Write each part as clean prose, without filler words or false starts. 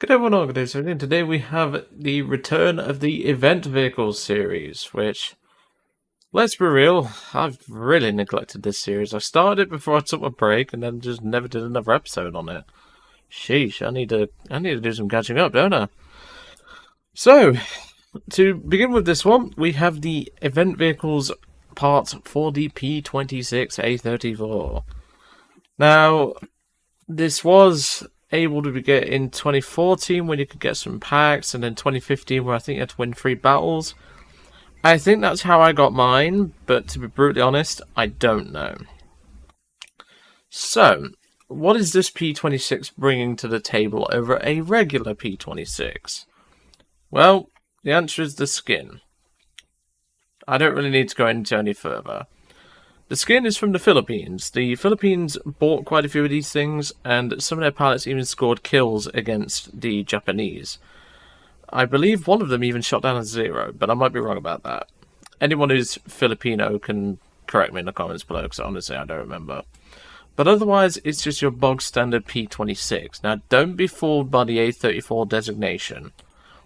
Good day, everyone. Good day, sir. And today we have the return of the event vehicles series, which, let's be real, I've really neglected this series. I started it before I took my break, and then just never did another episode on it. Sheesh, I need to do some catching up, don't I? So, to begin with this one, we have the event vehicles part for the P-26 A-34. Now, this was able to get in 2014 when you could get some packs, and then 2015 where I think you had to win 3 battles. I think that's how I got mine, but to be brutally honest, I don't know. So, what is this P-26 bringing to the table over a regular P-26? Well, the answer is the skin. I don't really need to go into any further. The skin is from the Philippines. The Philippines bought quite a few of these things, and some of their pilots even scored kills against the Japanese. I believe one of them even shot down a 0, but I might be wrong about that. Anyone who's Filipino can correct me in the comments below, because honestly I don't remember. But otherwise, it's just your bog standard P-26. Now, don't be fooled by the A-34 designation.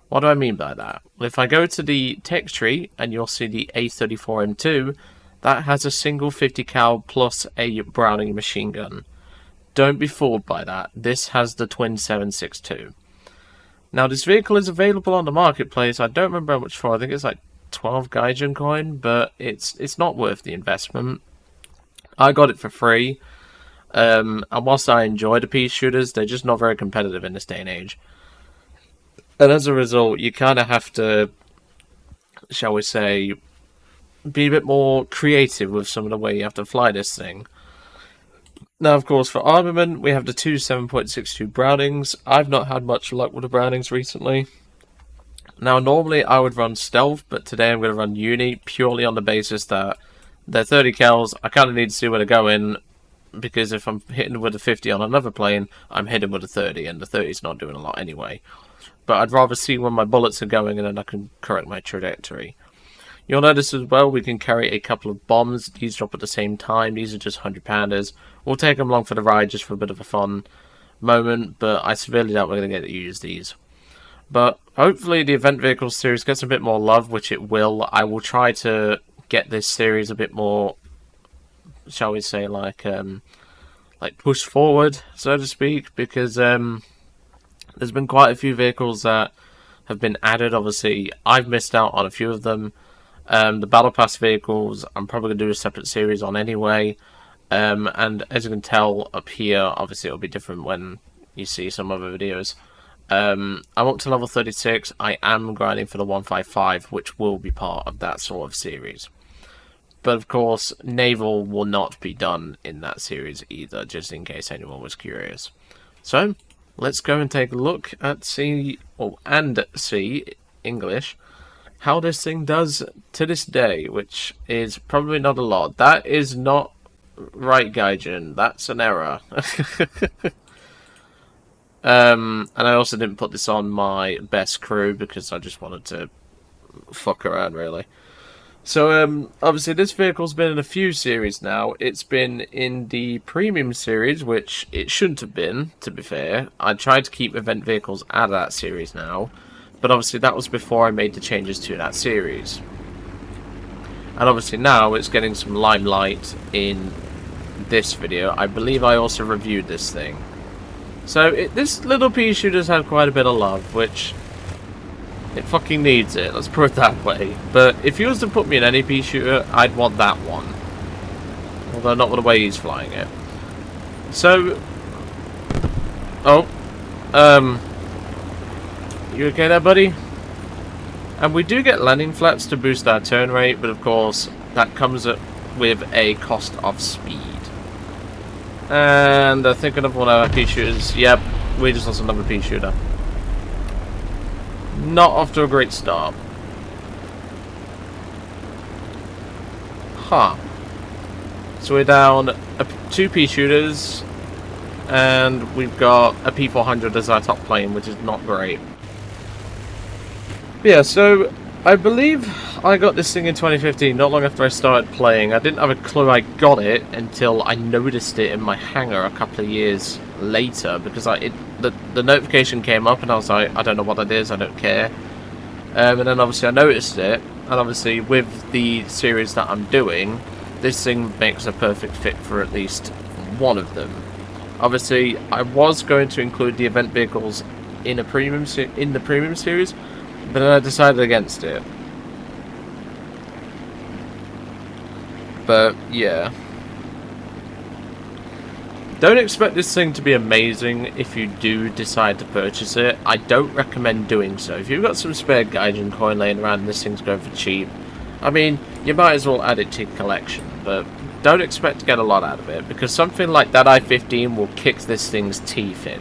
What do I mean by that? Well, if I go to the text tree, and you'll see the A-34M2, that has a single 50 cal plus a Browning machine gun. Don't be fooled by that. This has the twin 7.62. Now, this vehicle is available on the marketplace. I don't remember how much for. I think it's like 12 Gaijin coin, but it's not worth the investment. I got it for free. And whilst I enjoy the pea shooters, they're just not very competitive in this day and age. And as a result, you kind of have to, shall we say, be a bit more creative with some of the way you have to fly this thing. Now, of course, for armament, we have the two 7.62 Brownings. I've not had much luck with the Brownings recently. Now, normally I would run stealth, but today I'm going to run uni purely on the basis that they're 30 cals. I kind of need to see where they're going, because if I'm hitting with a 50 on another plane, I'm hitting with a 30, and the 30's not doing a lot anyway. But I'd rather see where my bullets are going, and then I can correct my trajectory. You'll notice as well we can carry a couple of bombs. These drop at the same time. These are just 100-pounders. We'll take them along for the ride just for a bit of a fun moment, but I severely doubt we're going to get to use these. But hopefully the event vehicles series gets a bit more love, which it will. I will try to get this series a bit more, shall we say, like pushed forward, so to speak, because there's been quite a few vehicles that have been added. Obviously, I've missed out on a few of them. The Battle Pass vehicles, I'm probably going to do a separate series on anyway. And as you can tell up here, obviously it'll be different when you see some other videos. I'm up to level 36. I am grinding for the 155, which will be part of that sort of series. But of course, Naval will not be done in that series either, just in case anyone was curious. So, let's go and take a look at see English how this thing does to this day, which is probably not a lot. That is not right, Gaijin. That's an error. And I also didn't put this on my best crew because I just wanted to fuck around, really. So, obviously, this vehicle's been in a few series now. It's been in the premium series, which it shouldn't have been, to be fair. I tried to keep event vehicles out of that series now. But obviously that was before I made the changes to that series. And obviously now it's getting some limelight in this video. I believe I also reviewed this thing. So this little pea shooter's had quite a bit of love, which it fucking needs it, let's put it that way. But if you was to put me in any pea shooter, I'd want that one. Although not with the way he's flying it. So, you okay there, buddy? And we do get landing flaps to boost our turn rate, but of course, that comes with a cost of speed. And I think another one of our pea shooters. Yep, we just lost another pea shooter. Not off to a great start. Huh. So we're down 2 pea shooters, and we've got a P400 as our top plane, which is not great. Yeah, so I believe I got this thing in 2015, not long after I started playing. I didn't have a clue I got it until I noticed it in my hangar a couple of years later, because it the notification came up, and I was like, I don't know what it is, I don't care. And then obviously I noticed it, and obviously with the series that I'm doing, this thing makes a perfect fit for at least one of them. Obviously, I was going to include the event vehicles in the premium series, but then I decided against it. But yeah, don't expect this thing to be amazing if you do decide to purchase it. I don't recommend doing so. If you've got some spare Gaijin coin laying around and this thing's going for cheap, I mean, you might as well add it to your collection, but don't expect to get a lot out of it, because something like that I-15 will kick this thing's teeth in.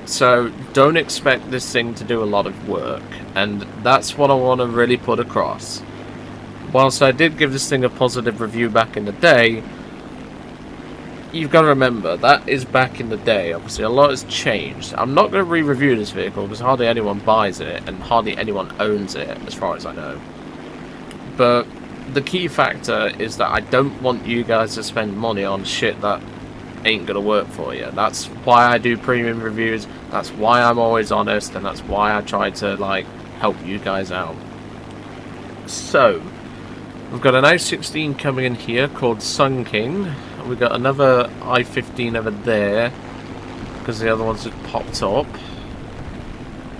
So don't expect this thing to do a lot of work, and that's what I want to really put across. Whilst I did give this thing a positive review back in the day, you've got to remember, that is back in the day. Obviously, a lot has changed. I'm not going to re-review this vehicle, because hardly anyone buys it, and hardly anyone owns it, as far as I know. But the key factor is that I don't want you guys to spend money on shit that ain't going to work for you. That's why I do premium reviews, that's why I'm always honest, and that's why I try to, like, help you guys out. So, we've got an I-16 coming in here called Sun King. We've got another I-15 over there, because the other ones have popped up.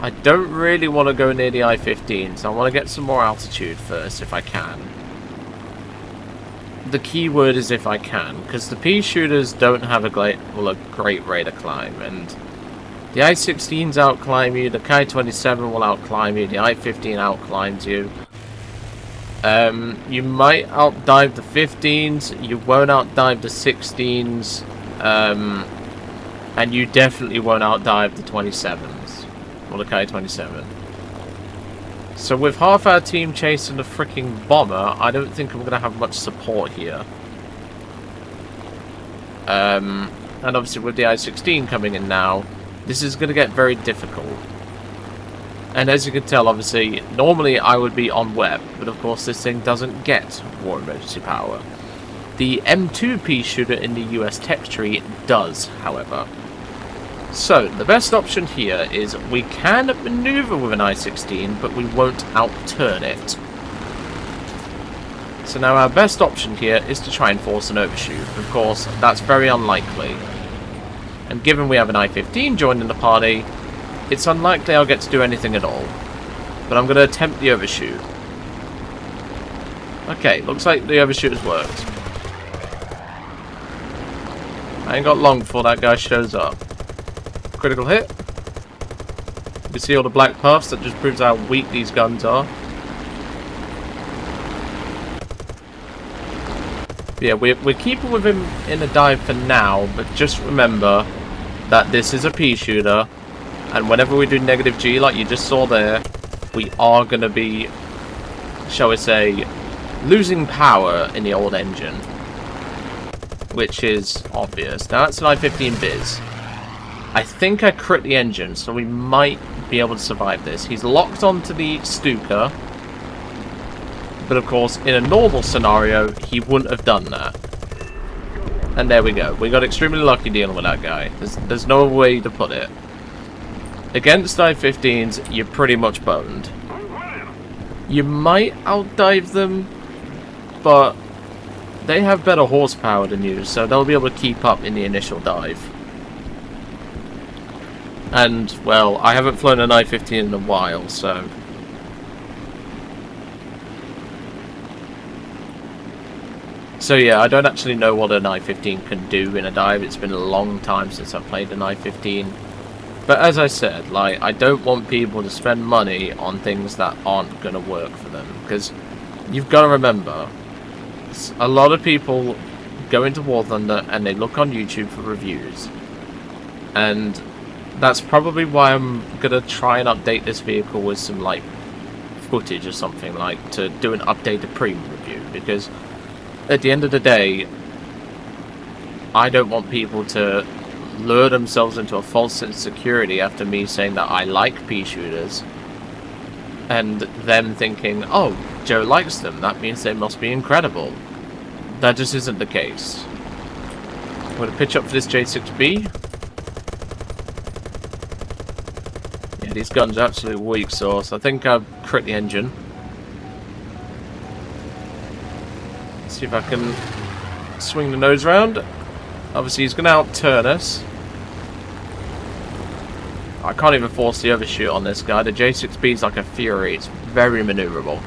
I don't really want to go near the I-15, so I want to get some more altitude first, if I can. The key word is if I can, because the pea shooters don't have a great rate of climb, and the I-16s outclimb you, the K-27 will outclimb you, the I-15 outclimbs you. You might outdive the 15s, you won't outdive the 16s, and you definitely won't outdive the 27s, or the K-27. So with half our team chasing the freaking bomber, I don't think I'm going to have much support here. And obviously with the I-16 coming in now, this is going to get very difficult. And as you can tell, obviously, normally I would be on web, but of course this thing doesn't get war emergency power. The M2 pea shooter in the US tech tree does, however. So, the best option here is we can maneuver with an I-16, but we won't outturn it. So now our best option here is to try and force an overshoot. Of course, that's very unlikely. And given we have an I-15 joining the party, it's unlikely I'll get to do anything at all. But I'm going to attempt the overshoot. Okay, looks like the overshoot has worked. I ain't got long before that guy shows up. Critical hit. You can see all the black puffs, that just proves how weak these guns are. Yeah, we're keeping with him in a dive for now, but just remember that this is a pea shooter, and whenever we do negative G, like you just saw there, we are going to be, shall we say, losing power in the old engine, which is obvious. Now that's an I-15 Biz. I think I crit the engine, so we might be able to survive this. He's locked onto the Stuka, but of course, in a normal scenario, he wouldn't have done that. And there we go. We got extremely lucky dealing with that guy. There's no way to put it. Against I-15s, you're pretty much boned. You might outdive them, but they have better horsepower than you, so they'll be able to keep up in the initial dive. And, well, I haven't flown an I-15 in a while, so... So yeah, I don't actually know what an I-15 can do in a dive. It's been a long time since I've played an I-15. But as I said, like, I don't want people to spend money on things that aren't going to work for them. Because you've got to remember, a lot of people go into War Thunder and they look on YouTube for reviews. And that's probably why I'm going to try and update this vehicle with some, like, footage or something, like, to do an updated premium review. Because at the end of the day, I don't want people to lure themselves into a false sense of security after me saying that I like pea shooters, and them thinking, oh, Joe likes them, that means they must be incredible. That just isn't the case. going to pitch up for this J6B. Yeah, these guns are absolute weak sauce. I think I've crit the engine. Let's see if I can swing the nose round. Obviously, he's going to outturn us. I can't even force the overshoot on this guy. The J6B is like a fury. It's very maneuverable.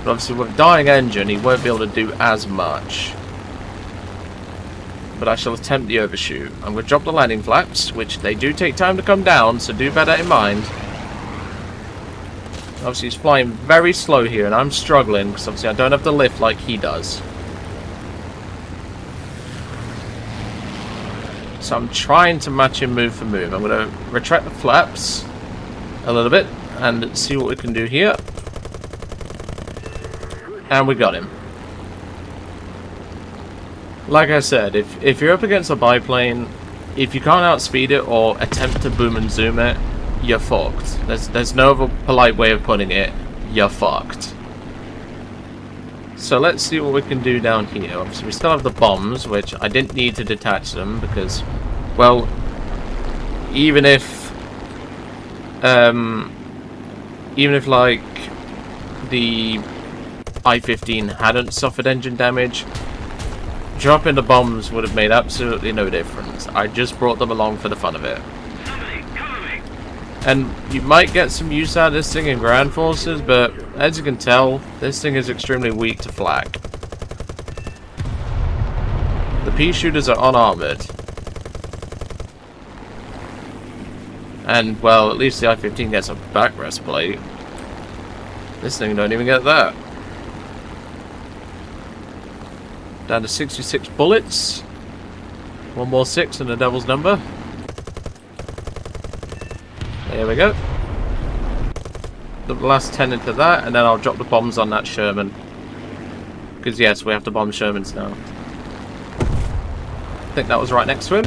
But obviously, with a dying engine, he won't be able to do as much. But I shall attempt the overshoot. I'm going to drop the landing flaps, which they do take time to come down, so do bear that in mind. Obviously, he's flying very slow here, and I'm struggling, because obviously I don't have the lift like he does. So I'm trying to match him move for move. I'm going to retract the flaps a little bit, and see what we can do here. And we got him. Like I said, if you're up against a biplane, if you can't outspeed it or attempt to boom and zoom it, you're fucked. There's no other polite way of putting it. You're fucked. So let's see what we can do down here. Obviously, we still have the bombs, which I didn't need to detach them because, well, even if like the I-15 hadn't suffered engine damage, dropping the bombs would have made absolutely no difference. I just brought them along for the fun of it. And you might get some use out of this thing in ground forces, but as you can tell, this thing is extremely weak to flak. The P shooters are unarmored. And, well, at least the I-15 gets a backrest plate. This thing don't even get that. Down to 66 bullets. One more 6 and the devil's number. There we go. The last 10 into that, and then I'll drop the bombs on that Sherman. Because yes, we have to bomb Shermans now. I think that was right next to him.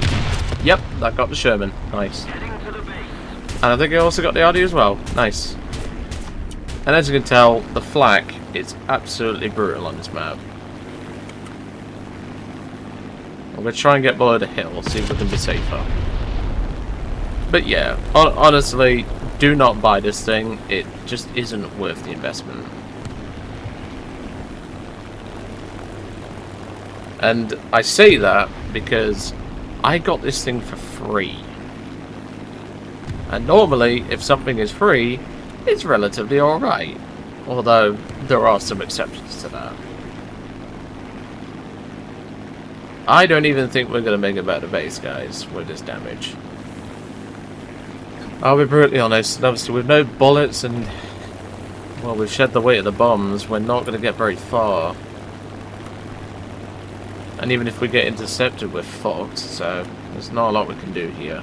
Yep, that got the Sherman. Nice. And I think I also got the RD as well. Nice. And as you can tell, the flak is absolutely brutal on this map. I'm going to try and get below the hill, see if we can be safer. But yeah, honestly, do not buy this thing. It just isn't worth the investment. And I say that because I got this thing for free. And normally, if something is free, it's relatively alright. Although, there are some exceptions to that. I don't even think we're going to make it back to base, guys, with this damage. I'll be brutally honest, obviously with no bullets and, well, we've shed the weight of the bombs, we're not going to get very far. And even if we get intercepted, we're fucked, so there's not a lot we can do here.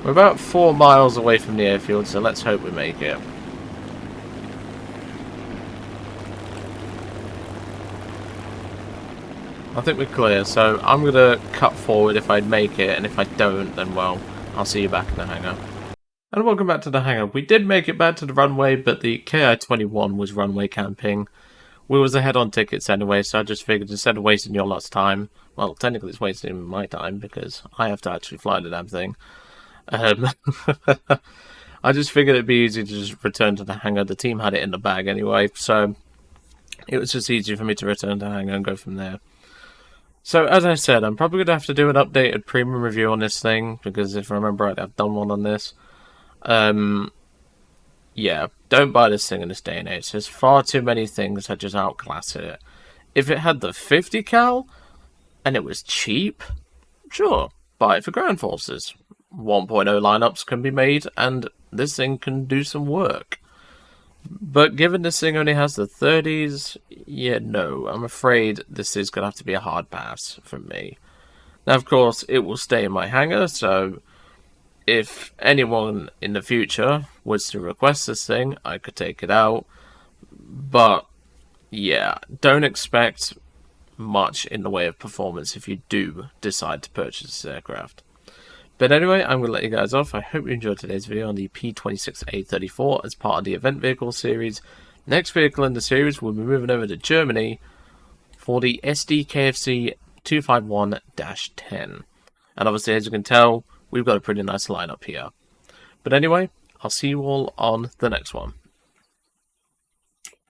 We're about 4 miles away from the airfield, so let's hope we make it. I think we're clear, so I'm going to cut forward if I make it, and if I don't, then, well, I'll see you back in the hangar. And welcome back to the hangar. We did make it back to the runway, but the KI-21 was runway camping. We was ahead on tickets anyway, so I just figured instead of wasting your lot's time, well, technically it's wasting my time, because I have to actually fly the damn thing. I just figured it'd be easy to just return to the hangar. The team had it in the bag anyway, so it was just easier for me to return to the hangar and go from there. So, as I said, I'm probably going to have to do an updated premium review on this thing, because if I remember right, I've done one on this. Yeah, don't buy this thing in this day and age. There's far too many things that just outclass it. If it had the 50 cal, and it was cheap, sure, buy it for ground forces. 1.0 lineups can be made, and this thing can do some work. But given this thing only has the 30s, yeah, no, I'm afraid this is going to have to be a hard pass from me. Now, of course, it will stay in my hangar, so if anyone in the future was to request this thing, I could take it out. But, yeah, don't expect much in the way of performance if you do decide to purchase this aircraft. But anyway, I'm going to let you guys off. I hope you enjoyed today's video on the P-26 A-34 as part of the event vehicle series. Next vehicle in the series, we'll be moving over to Germany for the SDKFC 251-10. And obviously, as you can tell, we've got a pretty nice lineup here. But anyway, I'll see you all on the next one.